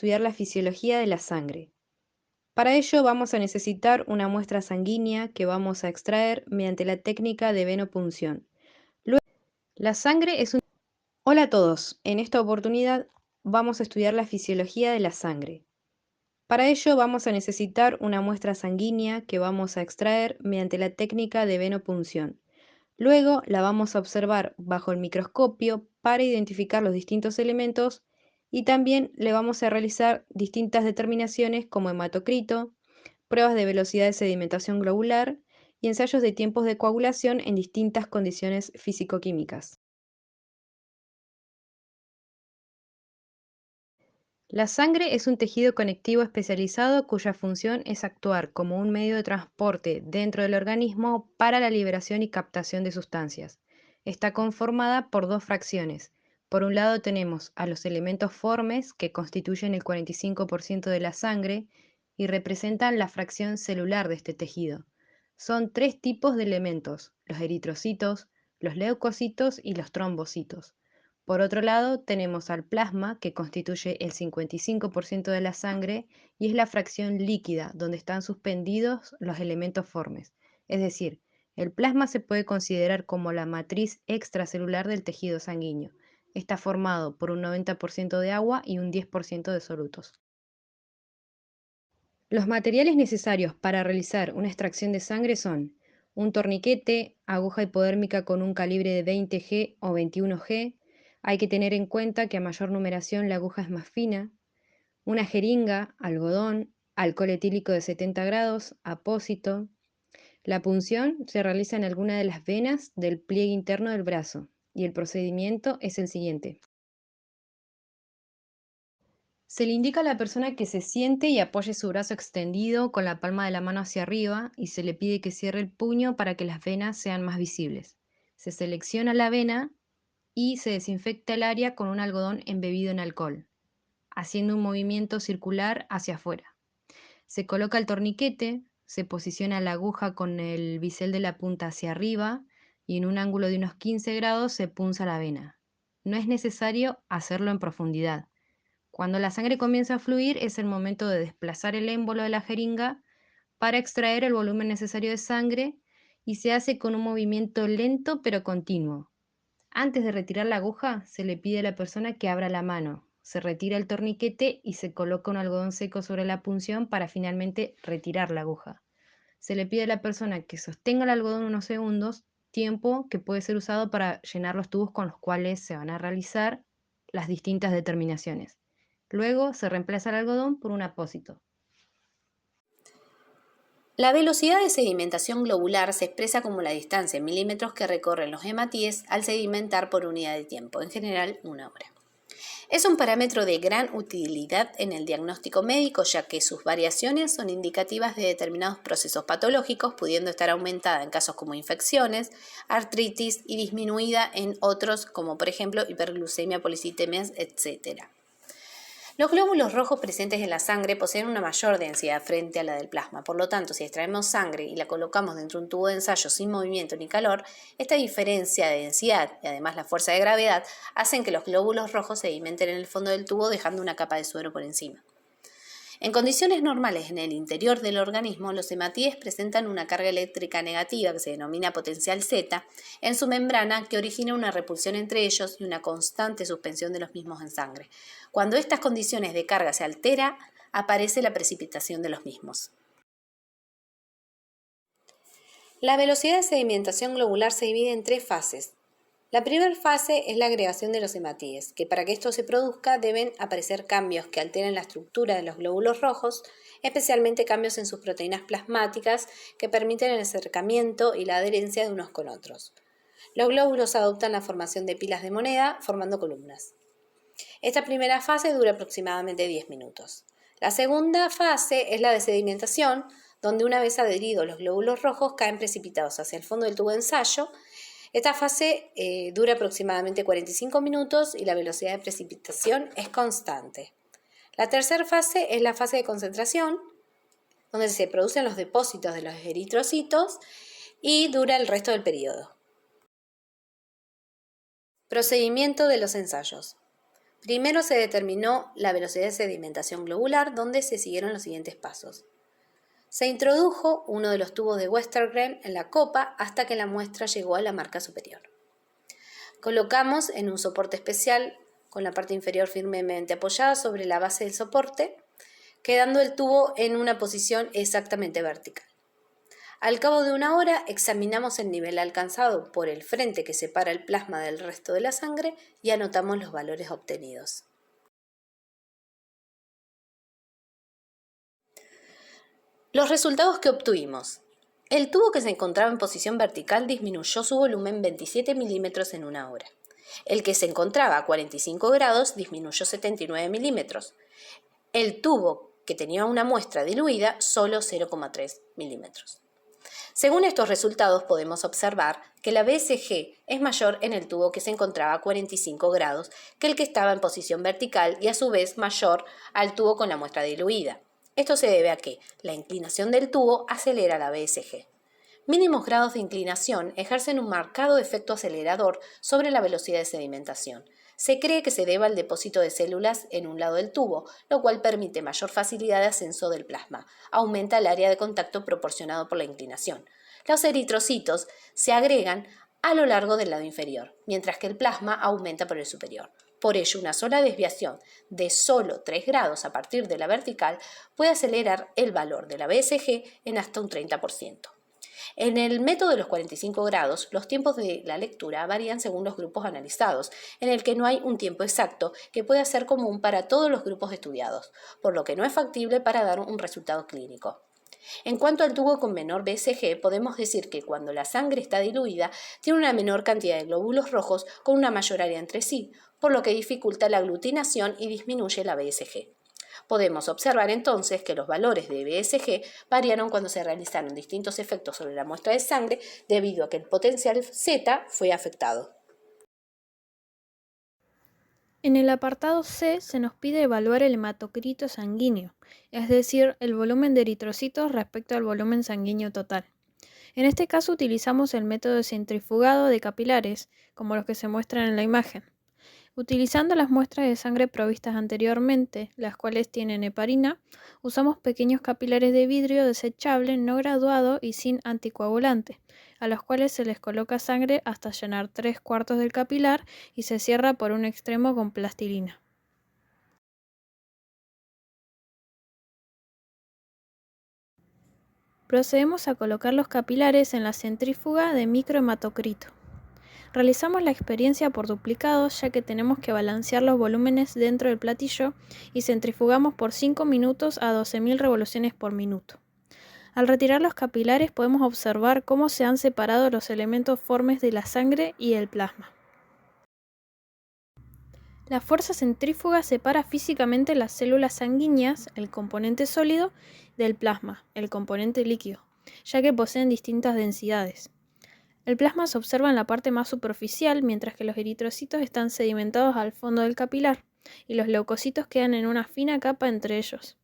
estudiar la fisiología de la sangre. Para ello vamos a necesitar una muestra sanguínea que vamos a extraer mediante la técnica de venopunción. Luego, la sangre es un... Hola a todos, en esta oportunidad vamos a estudiar la fisiología de la sangre. Para ello vamos a necesitar una muestra sanguínea que vamos a extraer mediante la técnica de venopunción. Luego la vamos a observar bajo el microscopio para identificar los distintos elementos y también le vamos a realizar distintas determinaciones como hematocrito, pruebas de velocidad de sedimentación globular y ensayos de tiempos de coagulación en distintas condiciones físico-químicas. La sangre es un tejido conectivo especializado cuya función es actuar como un medio de transporte dentro del organismo para la liberación y captación de sustancias. Está conformada por dos fracciones. Por un lado tenemos a los elementos formes, que constituyen el 45% de la sangre y representan la fracción celular de este tejido. Son tres tipos de elementos: los eritrocitos, los leucocitos y los trombocitos. Por otro lado, tenemos al plasma, que constituye el 55% de la sangre y es la fracción líquida, donde están suspendidos los elementos formes. Es decir, el plasma se puede considerar como la matriz extracelular del tejido sanguíneo. Está formado por un 90% de agua y un 10% de solutos. Los materiales necesarios para realizar una extracción de sangre son un torniquete, aguja hipodérmica con un calibre de 20G o 21G. Hay que tener en cuenta que a mayor numeración la aguja es más fina. Una jeringa, algodón, alcohol etílico de 70 grados, apósito. La punción se realiza en alguna de las venas del pliegue interno del brazo y el procedimiento es el siguiente. Se le indica a la persona que se siente y apoye su brazo extendido con la palma de la mano hacia arriba y se le pide que cierre el puño para que las venas sean más visibles. Se selecciona la vena y se desinfecta el área con un algodón embebido en alcohol, haciendo un movimiento circular hacia afuera. Se coloca el torniquete, se posiciona la aguja con el bisel de la punta hacia arriba y en un ángulo de unos 15 grados se punza la vena. No es necesario hacerlo en profundidad. Cuando la sangre comienza a fluir es el momento de desplazar el émbolo de la jeringa para extraer el volumen necesario de sangre y se hace con un movimiento lento pero continuo. Antes de retirar la aguja, se le pide a la persona que abra la mano, se retira el torniquete y se coloca un algodón seco sobre la punción para finalmente retirar la aguja. Se le pide a la persona que sostenga el algodón unos segundos, tiempo que puede ser usado para llenar los tubos con los cuales se van a realizar las distintas determinaciones. Luego se reemplaza el algodón por un apósito. La velocidad de sedimentación globular se expresa como la distancia en milímetros que recorren los hematíes al sedimentar por unidad de tiempo, en general 1 hora. Es un parámetro de gran utilidad en el diagnóstico médico, ya que sus variaciones son indicativas de determinados procesos patológicos, pudiendo estar aumentada en casos como infecciones, artritis y disminuida en otros como por ejemplo hiperglucemia, policitemias, etc. Los glóbulos rojos presentes en la sangre poseen una mayor densidad frente a la del plasma, por lo tanto, si extraemos sangre y la colocamos dentro de un tubo de ensayo sin movimiento ni calor, esta diferencia de densidad y además la fuerza de gravedad hacen que los glóbulos rojos sedimenten en el fondo del tubo dejando una capa de suero por encima. En condiciones normales en el interior del organismo, los hematíes presentan una carga eléctrica negativa que se denomina potencial Z en su membrana, que origina una repulsión entre ellos y una constante suspensión de los mismos en sangre. Cuando estas condiciones de carga se alteran, aparece la precipitación de los mismos. La velocidad de sedimentación globular se divide en 3 fases. La primera fase es la agregación de los hematíes, que para que esto se produzca deben aparecer cambios que alteren la estructura de los glóbulos rojos, especialmente cambios en sus proteínas plasmáticas que permiten el acercamiento y la adherencia de unos con otros. Los glóbulos adoptan la formación de pilas de moneda, formando columnas. Esta primera fase dura aproximadamente 10 minutos. La segunda fase es la de sedimentación, donde una vez adheridos los glóbulos rojos caen precipitados hacia el fondo del tubo de ensayo. Esta fase dura aproximadamente 45 minutos y la velocidad de precipitación es constante. La tercera fase es la fase de concentración, donde se producen los depósitos de los eritrocitos y dura el resto del periodo. Procedimiento de los ensayos. Primero se determinó la velocidad de sedimentación globular, donde se siguieron los siguientes pasos. Se introdujo uno de los tubos de Westergren en la copa hasta que la muestra llegó a la marca superior. Colocamos en un soporte especial con la parte inferior firmemente apoyada sobre la base del soporte, quedando el tubo en una posición exactamente vertical. Al cabo de una hora examinamos el nivel alcanzado por el frente que separa el plasma del resto de la sangre y anotamos los valores obtenidos. Los resultados que obtuvimos. El tubo que se encontraba en posición vertical disminuyó su volumen 27 milímetros en una hora. El que se encontraba a 45 grados disminuyó 79 milímetros. El tubo que tenía una muestra diluida solo 0,3 milímetros. Según estos resultados podemos observar que la BSG es mayor en el tubo que se encontraba a 45 grados que el que estaba en posición vertical y a su vez mayor al tubo con la muestra diluida. Esto se debe a que la inclinación del tubo acelera la BSG. Mínimos grados de inclinación ejercen un marcado efecto acelerador sobre la velocidad de sedimentación. Se cree que se deba al depósito de células en un lado del tubo, lo cual permite mayor facilidad de ascenso del plasma. Aumenta el área de contacto proporcionado por la inclinación. Los eritrocitos se agregan a lo largo del lado inferior, mientras que el plasma aumenta por el superior. Por ello, una sola desviación de solo 3 grados a partir de la vertical puede acelerar el valor de la BSG en hasta un 30%. En el método de los 45 grados, los tiempos de la lectura varían según los grupos analizados, en el que no hay un tiempo exacto que pueda ser común para todos los grupos estudiados, por lo que no es factible para dar un resultado clínico. En cuanto al tubo con menor BSG, podemos decir que cuando la sangre está diluida, tiene una menor cantidad de glóbulos rojos con una mayor área entre sí, por lo que dificulta la aglutinación y disminuye la BSG. Podemos observar entonces que los valores de BSG variaron cuando se realizaron distintos efectos sobre la muestra de sangre debido a que el potencial Z fue afectado. En el apartado C se nos pide evaluar el hematocrito sanguíneo, es decir, el volumen de eritrocitos respecto al volumen sanguíneo total. En este caso utilizamos el método de centrifugado de capilares, como los que se muestran en la imagen. Utilizando las muestras de sangre provistas anteriormente, las cuales tienen heparina, usamos pequeños capilares de vidrio desechable no graduado y sin anticoagulante, a los cuales se les coloca sangre hasta llenar 3/4 del capilar y se cierra por un extremo con plastilina. Procedemos a colocar los capilares en la centrífuga de microhematocrito. Realizamos la experiencia por duplicado ya que tenemos que balancear los volúmenes dentro del platillo y centrifugamos por 5 minutos a 12.000 revoluciones por minuto. Al retirar los capilares podemos observar cómo se han separado los elementos formes de la sangre y el plasma. La fuerza centrífuga separa físicamente las células sanguíneas, el componente sólido, del plasma, el componente líquido, ya que poseen distintas densidades. El plasma se observa en la parte más superficial, mientras que los eritrocitos están sedimentados al fondo del capilar y los leucocitos quedan en una fina capa entre ellos.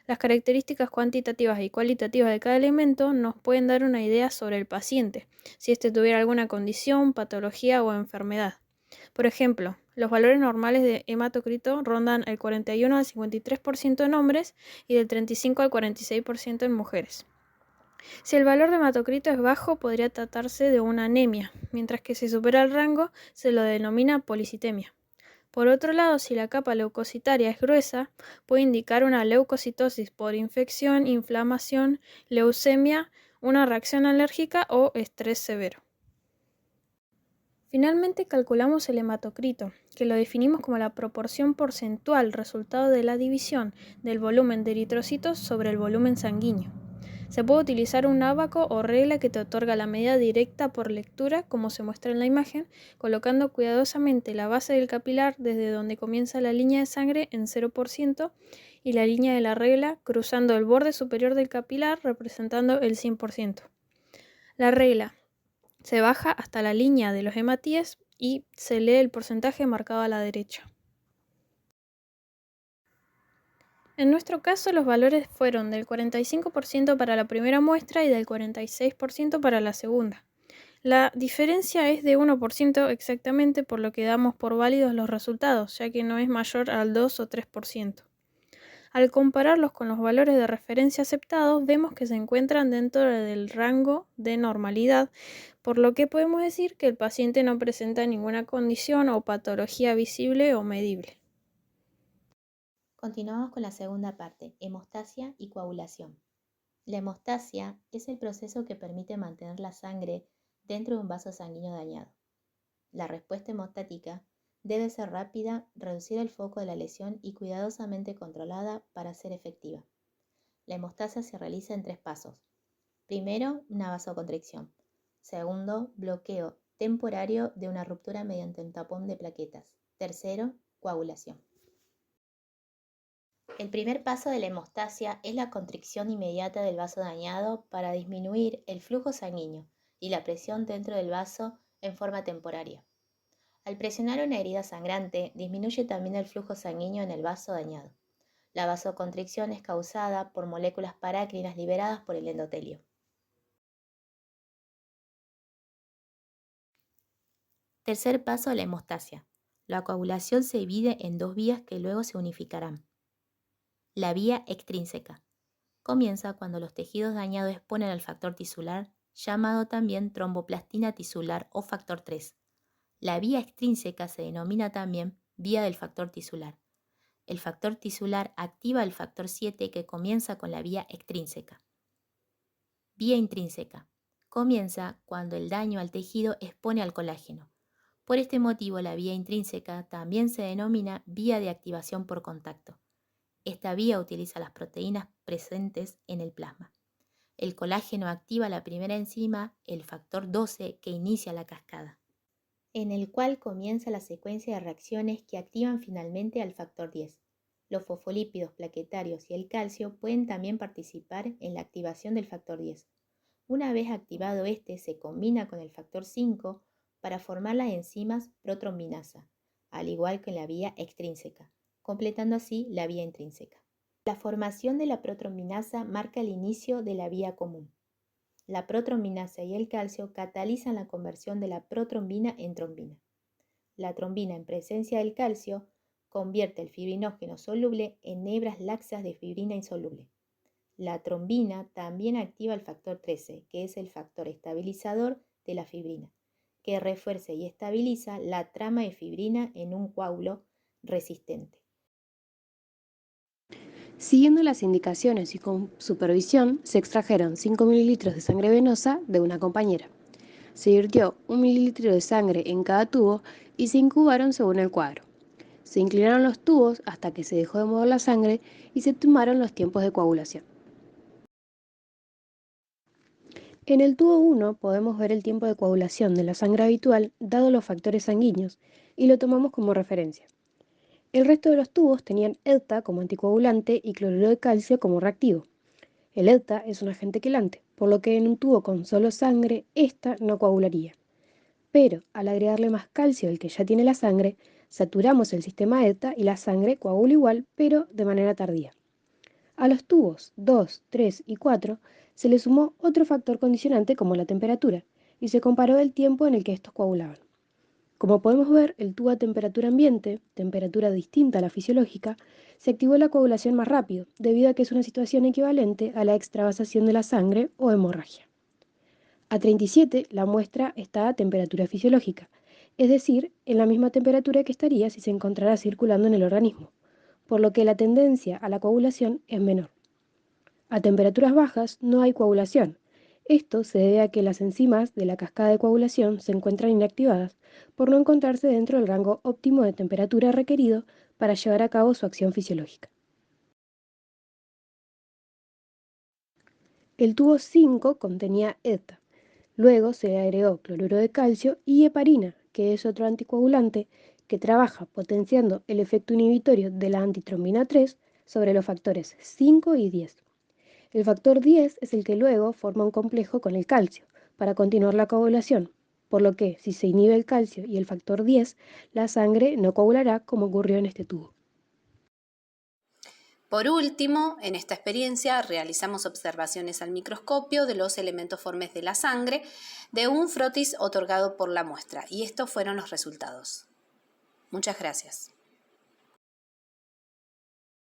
Las características cuantitativas y cualitativas de cada elemento nos pueden dar una idea sobre el paciente, si éste tuviera alguna condición, patología o enfermedad. Por ejemplo, los valores normales de hematocrito rondan el 41 al 53% en hombres y del 35 al 46% en mujeres. Si el valor de hematocrito es bajo, podría tratarse de una anemia, mientras que si supera el rango, se lo denomina policitemia. Por otro lado, si la capa leucocitaria es gruesa, puede indicar una leucocitosis por infección, inflamación, leucemia, una reacción alérgica o estrés severo. Finalmente calculamos el hematocrito, que lo definimos como la proporción porcentual resultado de la división del volumen de eritrocitos sobre el volumen sanguíneo. Se puede utilizar un ábaco o regla que te otorga la medida directa por lectura, como se muestra en la imagen, colocando cuidadosamente la base del capilar desde donde comienza la línea de sangre en 0% y la línea de la regla cruzando el borde superior del capilar representando el 100%. La regla se baja hasta la línea de los hematíes y se lee el porcentaje marcado a la derecha. En nuestro caso, los valores fueron del 45% para la primera muestra y del 46% para la segunda. La diferencia es de 1% exactamente, por lo que damos por válidos los resultados, ya que no es mayor al 2 o 3%. Al compararlos con los valores de referencia aceptados, vemos que se encuentran dentro del rango de normalidad, por lo que podemos decir que el paciente no presenta ninguna condición o patología visible o medible. Continuamos con la segunda parte, hemostasia y coagulación. La hemostasia es el proceso que permite mantener la sangre dentro de un vaso sanguíneo dañado. La respuesta hemostática debe ser rápida, reducir el foco de la lesión y cuidadosamente controlada para ser efectiva. La hemostasia se realiza en 3 pasos. Primero, una vasoconstricción. Segundo, bloqueo temporario de una ruptura mediante un tapón de plaquetas. Tercero, coagulación. El primer paso de la hemostasia es la constricción inmediata del vaso dañado para disminuir el flujo sanguíneo y la presión dentro del vaso en forma temporaria. Al presionar una herida sangrante, disminuye también el flujo sanguíneo en el vaso dañado. La vasoconstricción es causada por moléculas parácrinas liberadas por el endotelio. Tercer paso de la hemostasia. La coagulación se divide en 2 vías que luego se unificarán. La vía extrínseca. Comienza cuando los tejidos dañados exponen al factor tisular, llamado también tromboplastina tisular o factor 3. La vía extrínseca se denomina también vía del factor tisular. El factor tisular activa el factor 7 que comienza con la vía extrínseca. Vía intrínseca. Comienza cuando el daño al tejido expone al colágeno. Por este motivo, la vía intrínseca también se denomina vía de activación por contacto. Esta vía utiliza las proteínas presentes en el plasma. El colágeno activa la primera enzima, el factor 12, que inicia la cascada, en el cual comienza la secuencia de reacciones que activan finalmente al factor 10. Los fosfolípidos plaquetarios y el calcio pueden también participar en la activación del factor 10. Una vez activado este, se combina con el factor 5 para formar las enzimas protrombinasa, al igual que en la vía extrínseca, completando así la vía intrínseca. La formación de la protrombinasa marca el inicio de la vía común. La protrombinasa y el calcio catalizan la conversión de la protrombina en trombina. La trombina, en presencia del calcio, convierte el fibrinógeno soluble en hebras laxas de fibrina insoluble. La trombina también activa el factor 13, que es el factor estabilizador de la fibrina, que refuerza y estabiliza la trama de fibrina en un coágulo resistente. Siguiendo las indicaciones y con supervisión, se extrajeron 5 mililitros de sangre venosa de una compañera. Se virtió 1 mililitro de sangre en cada tubo y se incubaron según el cuadro. Se inclinaron los tubos hasta que se dejó de mover la sangre y se tomaron los tiempos de coagulación. En el tubo 1 podemos ver el tiempo de coagulación de la sangre habitual dado los factores sanguíneos y lo tomamos como referencia. El resto de los tubos tenían EDTA como anticoagulante y cloruro de calcio como reactivo. El EDTA es un agente quelante, por lo que en un tubo con solo sangre, esta no coagularía. Pero al agregarle más calcio del que ya tiene la sangre, saturamos el sistema EDTA y la sangre coagula igual, pero de manera tardía. A los tubos 2, 3 y 4 se le sumó otro factor condicionante como la temperatura, y se comparó el tiempo en el que estos coagulaban. Como podemos ver, el tubo a temperatura ambiente, temperatura distinta a la fisiológica, se activó la coagulación más rápido, debido a que es una situación equivalente a la extravasación de la sangre o hemorragia. A 37, la muestra está a temperatura fisiológica, es decir, en la misma temperatura que estaría si se encontrara circulando en el organismo, por lo que la tendencia a la coagulación es menor. A temperaturas bajas no hay coagulación. Esto se debe a que las enzimas de la cascada de coagulación se encuentran inactivadas por no encontrarse dentro del rango óptimo de temperatura requerido para llevar a cabo su acción fisiológica. El tubo 5 contenía ETA. Luego se le agregó cloruro de calcio y heparina, que es otro anticoagulante que trabaja potenciando el efecto inhibitorio de la antitrombina 3 sobre los factores 5 y 10. El factor 10 es el que luego forma un complejo con el calcio para continuar la coagulación, por lo que si se inhibe el calcio y el factor 10, la sangre no coagulará como ocurrió en este tubo. Por último, en esta experiencia realizamos observaciones al microscopio de los elementos formes de la sangre de un frotis otorgado por la muestra, y estos fueron los resultados. Muchas gracias.